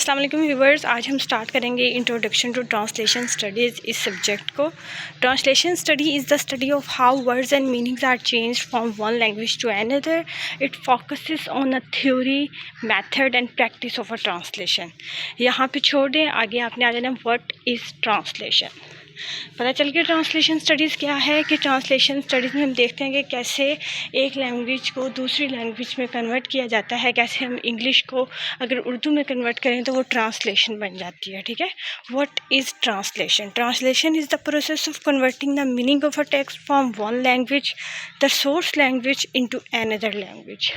अस्सलाम वालेकुम व्यूवर्स, आज हम स्टार्ट करेंगे इंट्रोडक्शन टू ट्रांसलेशन स्टडीज़ इस सब्जेक्ट को। Translation study is the study of how words and meanings are change from one language to another. It focuses on a theory, method and practice of a translation. यहाँ पे छोड़ दें, आगे आपने आ जाना what is translation. पता चल गया ट्रांसलेशन स्टडीज़ क्या है कि ट्रांसलेशन स्टडीज़ में हम देखते हैं कि कैसे एक लैंग्वेज को दूसरी लैंग्वेज में कन्वर्ट किया जाता है, कैसे हम इंग्लिश को अगर उर्दू में कन्वर्ट करें तो वो ट्रांसलेशन बन जाती है। ठीक है, what is translation? Translation is the process of converting the meaning of a text from one language, the source language, into another language.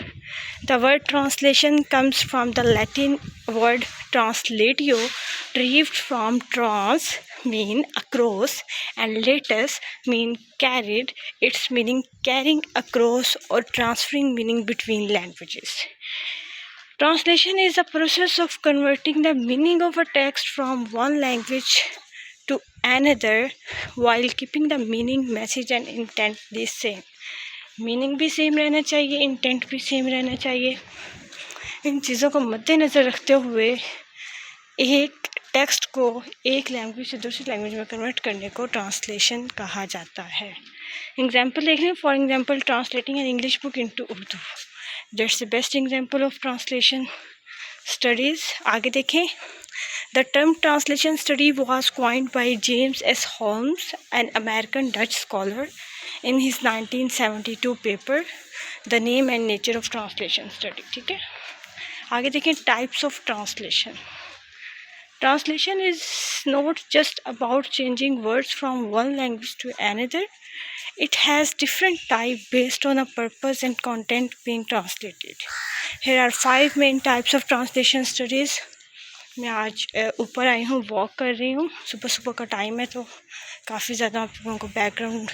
The word translation comes from the Latin word translatio, derived from trans mean across and latus mean carried. Its meaning carrying across or transferring meaning between languages. Translation is the process of converting the meaning of a text from one language to another while keeping the meaning, message and intent the same. Meaning भी same रहना चाहिए, intent भी same रहना चाहिए। इन चीज़ों को मद्देनज़र रखते हुए एक टेक्स्ट को एक लैंग्वेज से दूसरी लैंग्वेज में कन्वर्ट करने को ट्रांसलेशन कहा जाता है। एग्जाम्पल देख लें। For example, translating an English book into Urdu, that's the best example of translation studies. आगे देखें। The term translation study was coined by James S. Holmes, an American Dutch scholar, in his 1972 paper The Name and Nature of Translation Study। ठीक है, आगे देखें। Types of translation. Translation is not just about changing words from one language to another. It has different types based on a purpose and content being translated. Here are 5 main types of translation studies. मैं आज ऊपर आई हूँ, walk कर रही हूँ, सुबह सुबह का टाइम है तो काफ़ी ज़्यादा आप लोगों को बैकग्राउंड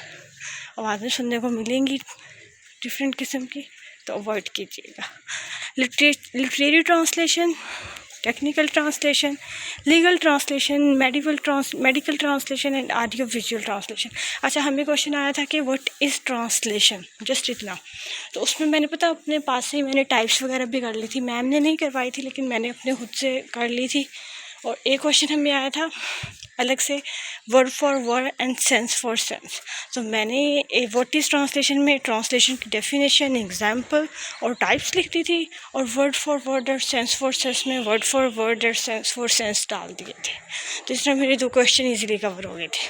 आवाज़ें सुनने को मिलेंगी डिफरेंट किस्म की, तो अवॉइड कीजिएगा। Literary translation, technical translation, legal translation, medical translation and audio visual translation. अच्छा, हमें क्वेश्चन आया था कि व्हाट इज़ ट्रांसलेशन, जस्ट इतना। तो उसमें मैंने पता अपने पास से ही मैंने टाइप्स वगैरह भी कर ली थी, मैम ने नहीं करवाई थी लेकिन मैंने अपने खुद से कर ली थी। और एक क्वेश्चन हमें आया था अलग से, word for word and sense for sense. तो मैंने व्हाट इज़ ट्रांसलेशन में ट्रांसलेशन की डेफिनेशन, एग्जाम्पल और टाइप्स लिख दी थी, और वर्ड फॉर वर्ड और सेंस फॉर सेंस में वर्ड फॉर वर्ड और सेंस फॉर सेंस डाल दिए थे। तो इस तरह मेरे 2 क्वेश्चन ईजिली कवर हो गए थे।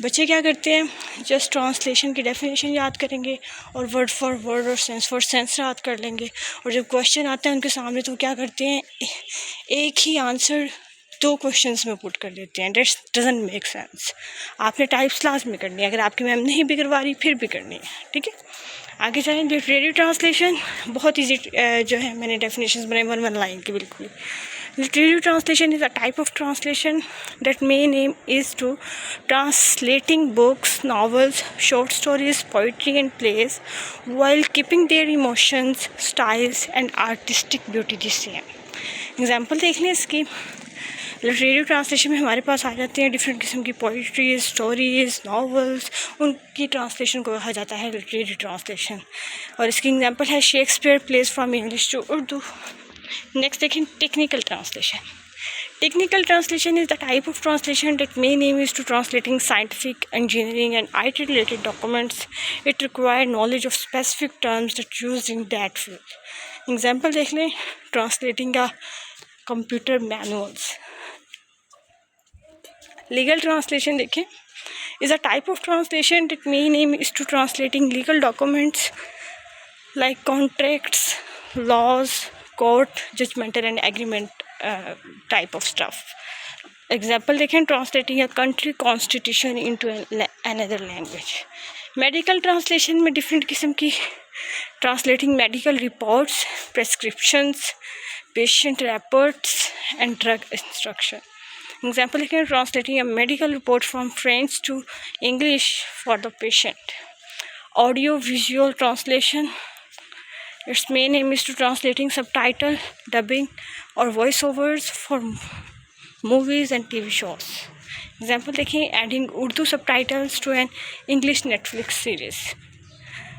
बच्चे क्या करते हैं, जस्ट ट्रांसलेशन की डेफिनेशन याद करेंगे और वर्ड फॉर वर्ड और सेंस फॉर सेंस याद कर लेंगे, और जब क्वेश्चन आते हैं उनके सामने तो क्या करते हैं, एक ही आंसर 2 क्वेश्चंस में पुट कर देते हैं। That doesn't make sense. आपने टाइप्स लाजमी करनी है, अगर आपकी मैम नहीं भी करवा रही फिर भी करनी है। ठीक है, आगे जाएँ। लिटरेरी ट्रांसलेशन बहुत ईजी जो है, मैंने डेफिनेशंस बनाई 1 लाइन की बिल्कुल। Literary translation is a type of translation that main aim is to translating books, novels, short stories, poetry and plays while keeping their emotions, styles and artistic beauty the same. Example देख लें इसकी। Literary translation में हमारे पास आ जाते हैं different किस्म की poetries, stories, novels, उनकी ट्रांसलेशन को कहा जाता है लिटरेरी ट्रांसलेशन। और इसकी एग्जांपल है Shakespeare plays from English to Urdu. Next देखें, technical translation. Technical translation is the type of translation that main aim is to translating scientific, engineering and IT related documents. It requires knowledge of specific terms that used in that field. Example देख लें, translating a computer manuals. Legal translation देखें, is a type of translation that main aim is to translating legal documents like contracts, laws, court, judgmental and agreement type of stuff. Example देखें, translating a country constitution into another language. Medical translation में different किस्म की translating medical reports, prescriptions, patient reports and drug instruction. Example देखें, translating a medical report from French to English for the patient. Audio visual translation, its main aim is to translating subtitle, dubbing or voiceovers for movies and TV shows. Example देखें, adding Urdu subtitles to an English Netflix series.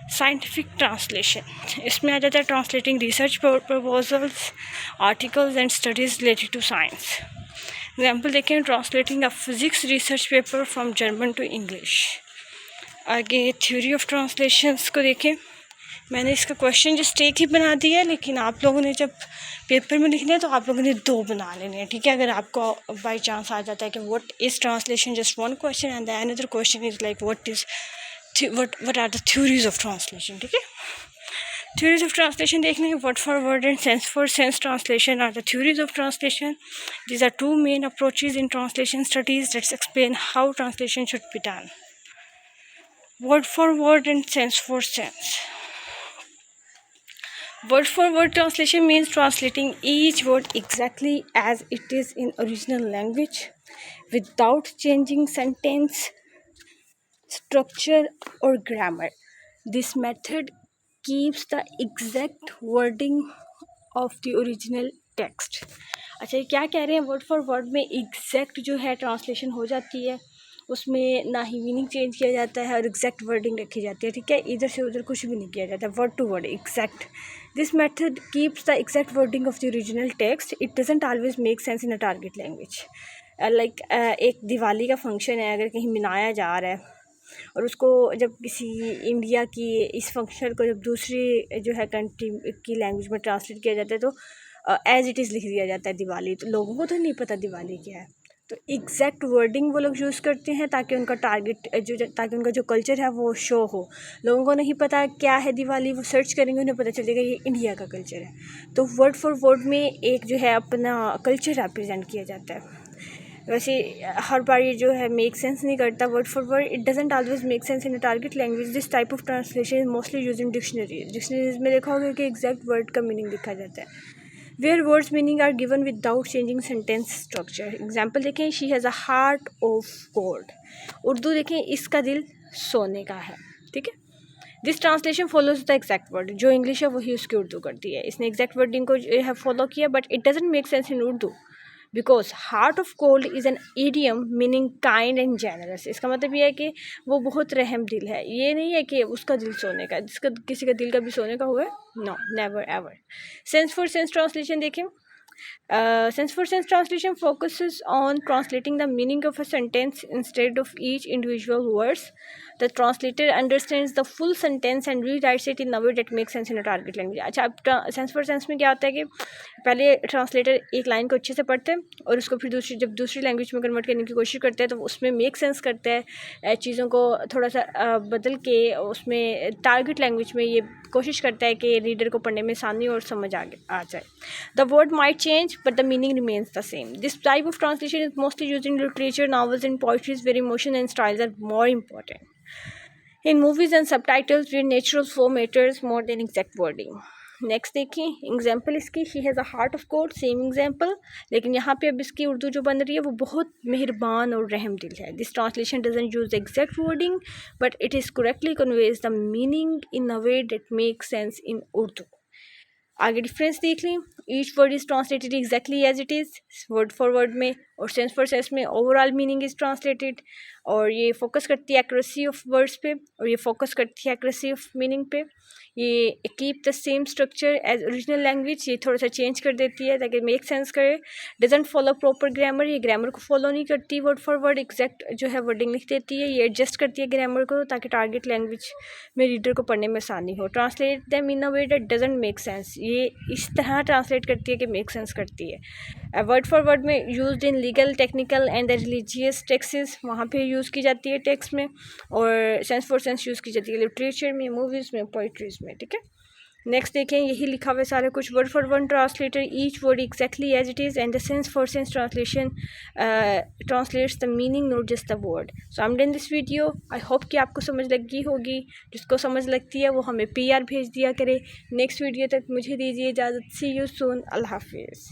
Scientific translation, इसमें आ जाता है translating research proposals, articles and studies related to science. Example देखें, translating a physics research paper from German to English. आगे theory of translations को देखें, मैंने इसका क्वेश्चन जस्ट एक ही बना दिया है, लेकिन आप लोगों ने जब पेपर में लिखना है तो आप लोगों ने 2 बना लेने हैं, ठीक है। अगर आपको बाई चांस आ जाता है कि what is translation, just 1 question and the another question is like what are the theories of translation, ठीक है। theories of translation देखने हैं, word for word and sense for sense translation are the theories of translation. These are 2 main approaches in translation studies. Let's explain how translation should be done. Word for word and sense for sense. Word for word translation means translating each word exactly as it is in original language without changing sentence structure or grammar. This method keeps the exact wording of the original text. अच्छा, ये क्या कह रहे हैं, word for word में exact जो है translation हो जाती है, उसमें ना ही मीनिंग चेंज किया जाता है और एग्जैक्ट वर्डिंग रखी जाती है, ठीक है। इधर से उधर कुछ भी नहीं किया जाता, word to word exact. This method keeps the exact wording of the original text. It doesn't always make sense in a target language. Like एक दिवाली का फंक्शन है, अगर कहीं मनाया जा रहा है और उसको जब किसी इंडिया की इस फंक्शन को जब दूसरी जो है कंट्री की लैंग्वेज में ट्रांसलेट किया जाता है तो एज इट इज़ लिख दिया जाता है दिवाली, तो लोगों को तो नहीं पता दिवाली क्या है। तो एग्जैक्ट वर्डिंग वो लोग यूज़ करते हैं ताकि उनका टारगेट ताकि उनका जो कल्चर है वो शो हो। लोगों को नहीं पता क्या है दिवाली, वो सर्च करेंगे, उन्हें पता चलेगा ये इंडिया का कल्चर है। तो वर्ड फॉर वर्ड में एक जो है अपना कल्चर रिप्रेजेंट किया जाता है। वैसे हर बार ये जो है मेक सेंस नहीं करता word for word, it doesn't always make sense in a target language. This type of translation is mostly use in dictionaries में देखा होगा कि एग्जैक्ट वर्ड का मीनिंग लिखा जाता है, where words meaning are given without changing sentence structure. Example देखें, she has a heart of gold. Urdu देखें, इसका दिल सोने का है, ठीक है। This translation follows the exact word, जो इंग्लिश है वही उसकी उर्दू करती है। इसने एग्जैक्ट वर्डिंग को जो है फॉलो किया, but it doesn't make sense in Urdu because heart of gold is an idiom meaning kind and generous. इसका मतलब ये है कि वो बहुत रहम दिल है, ये नहीं है कि उसका दिल सोने का, जिसका किसी का दिल का भी सोने का हुआ है, no, never ever. Sense for sense translation देखें, sense for sense translation focuses on translating the meaning of a sentence instead of each individual words. The translator understands the full sentence and rewrites it in a way that makes sense in a target language. अच्छा, अब sense for sense में क्या होता है कि पहले translator एक line को अच्छे से पढ़ते हैं और उसको फिर जब दूसरी लैंग्वेज में कन्वर्ट करने की कोशिश करते हैं तो उसमें मेक सेंस करते हैं, चीज़ों को थोड़ा सा बदल के उसमें टारगेट लैंग्वेज में ये कोशिश करता है कि रीडर को पढ़ने में आसानी और समझ आ जाए। The word might change, but the meaning remains the same. This type of translation is mostly used in literature, novels, and poetry, where emotion and styles are more important. In movies and subtitles, where natural flow matters more than exact wording. Next देखिए, example इसकी, she has a heart of gold, same example, लेकिन यहाँ पे अब इसकी उर्दू जो बन रही है वो बहुत मेहरबान और रहम दिल है। This translation doesn't use exact wording but it is correctly conveys the meaning in a way that make sense in Urdu. आगे डिफरेंस देख लें, each word is translated exactly as it is word for word में, और sense for sense में overall meaning is translated. और ये focus करती है एक्यूरेसी ऑफ वर्ड्स पे और ये फोकस करती है एक्यूरेसी ऑफ मीनिंग पे। ये keep the same structure as original language, ये थोड़ा सा चेंज कर देती है ताकि मेक सेंस करे। डजंट फॉलो प्रॉपर ग्रामर, ये ग्रामर को फॉलो नहीं करती वर्ड फॉर वर्ड, एग्जैक्ट जो है वर्डिंग लिख देती है। ये एडजस्ट करती है ग्रामर को ताकि टारगेट लैंग्वेज में रीडर को पढ़ने में आसानी हो। Translate them in a way that doesn't make sense, ये इस तरह ट्रांसलेट करती है कि मेक सेंस करती है। वर्ड फॉर वर्ड में used in legal, technical and religious Texas, वहाँ पे यूज़ की जाती है टेक्स्ट में, और सेंस फॉर सेंस यूज़ की जाती है लिटरेचर में, मूवीज़ में, पोइट्रीज में, ठीक है। नेक्स्ट देखें, यही लिखा हुआ है सारा कुछ। Word for word translator each word exactly as it is and the sense for sense translation translates the meaning not just the word. So I am done this video, I hope कि आपको समझ लगी होगी। जिसको समझ लगती है वो हमें PR भेज दिया करे। नेक्स्ट वीडियो तक मुझे दीजिए इजाज़त। सी यू सून, अल्लाह हाफिज़।